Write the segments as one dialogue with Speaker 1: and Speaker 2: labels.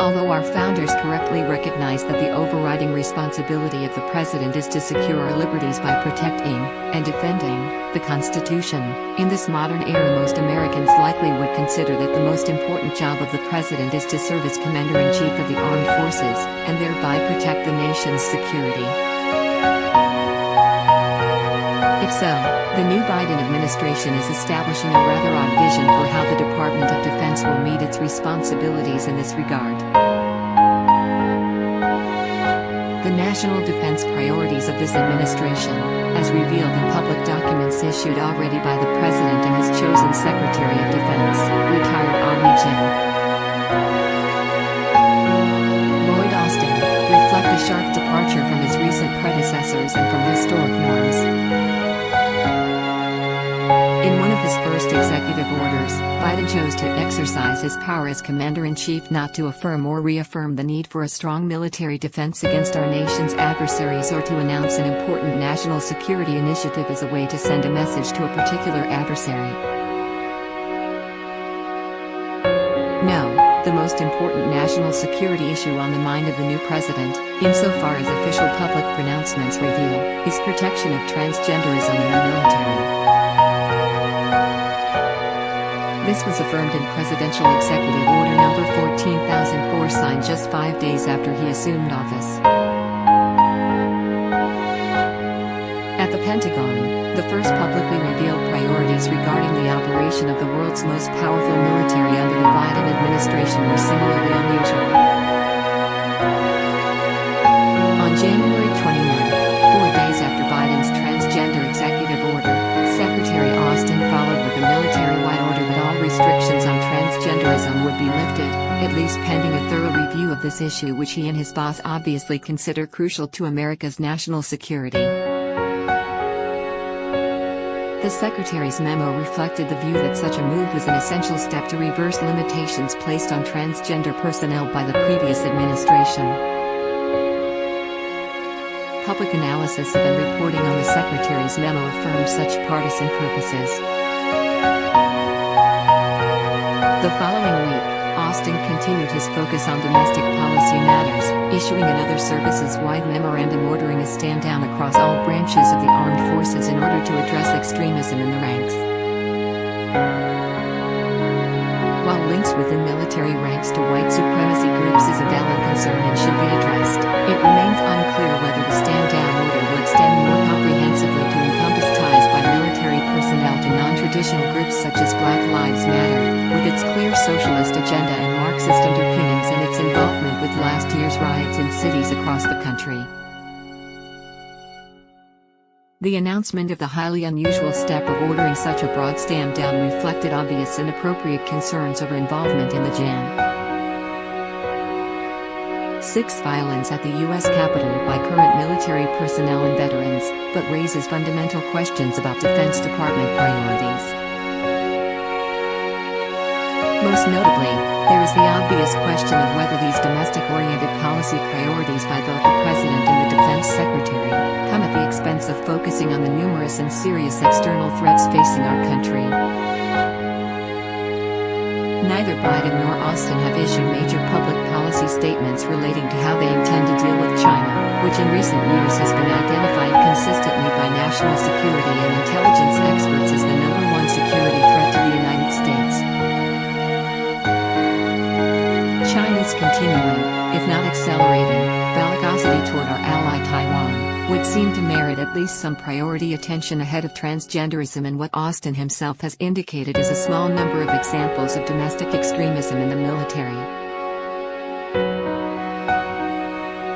Speaker 1: Although our founders correctly recognized that the overriding responsibility of the president is to secure our liberties by protecting and defending the Constitution, in this modern era most Americans likely would consider that the most important job of the president is to serve as Commander-in-Chief of the Armed Forces, and thereby protect the nation's security. If so, the new Biden administration is establishing a rather odd vision for how the Department of Defense will meet its responsibilities in this regard. The national defense priorities of this administration, as revealed in public documents issued already by the President and his chosen Secretary of Defense, retired Army Gen. Lloyd Austin, reflect a sharp departure from his recent predecessors and from historic norms. In one of his first executive orders, Biden chose to exercise his power as Commander-in-Chief not to affirm or reaffirm the need for a strong military defense against our nation's adversaries or to announce an important national security initiative as a way to send a message to a particular adversary. No, the most important national security issue on the mind of the new president, insofar as official public pronouncements reveal, is protection of transgenderism in the military. This was affirmed in Presidential Executive Order No.14004 signed just 5 days after he assumed office. At the Pentagon, the first publicly revealed priorities regarding the operation of the world's most powerful military under the Biden administration were similarly unusual. On January 29, 4 days after Biden's transgender executive order, Secretary Austin followed with a military-wide order that all restrictions on transgenderism would be lifted, at least pending a thorough review of this issue which he and his boss obviously consider crucial to America's national security. The Secretary's memo reflected the view that such a move was an essential step to reverse limitations placed on transgender personnel by the previous administration. Public analysis of and reporting on the Secretary's memo affirmed such partisan purposes. The following week, Austin continued his focus on domestic policy matters, issuing another services-wide memorandum ordering a stand-down across all branches of the armed forces in order to address extremism in the ranks. While links within military ranks to white supremacy groups is a valid concern and should be addressed, it remains unclear whether the stand-down order will extend more comprehensively to encompass ties by military personnel to non-traditional groups such as Black Lives Matter, with its clear socialist agenda and Marxist underpinnings and its involvement with last year's riots in cities across the country. The announcement of the highly unusual step of ordering such a broad stand-down reflected obvious and appropriate concerns over involvement in the Jan. 6 violence at the U.S. Capitol by current military personnel and veterans, but raises fundamental questions about Defense Department priorities. Most notably, there is the obvious question of whether these domestic-oriented policy priorities by both the President and the Defense Secretary come at the expense of focusing on the numerous and serious external threats facing our country. Neither Biden nor Austin have issued major public policy statements relating to how they intend to deal with China, which in recent years has been identified consistently by national security and intelligence experts as the #1 security threat to the United States. China's continuing, if not accelerating, bellicosity toward our ally Taiwan would seem to merit at least some priority attention ahead of transgenderism and what Austin himself has indicated is a small number of examples of domestic extremism in the military.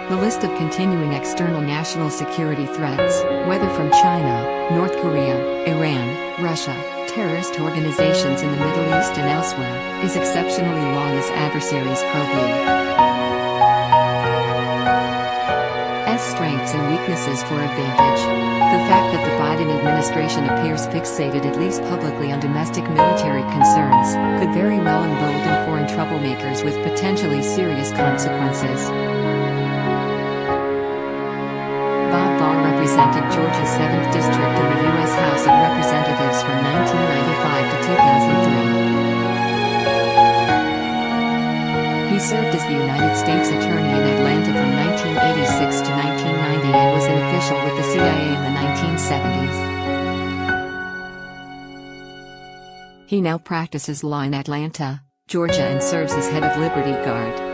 Speaker 1: The list of continuing external national security threats, whether from China, North Korea, Iran, Russia, terrorist organizations in the Middle East and elsewhere, is exceptionally long as adversaries probe. As strengths and weaknesses for advantage. The fact that the Biden administration appears fixated at least publicly on domestic military concerns could very well embolden foreign troublemakers with potentially serious consequences. BARR represented Georgia's 7th District in the U.S. House of Representatives from 1995 to 2003. He He served as the United States Attorney in Atlanta from 1986 to 1990 and was an official with the CIA in the 1970s. He now practices law in Atlanta, Georgia and serves as head of Liberty Guard.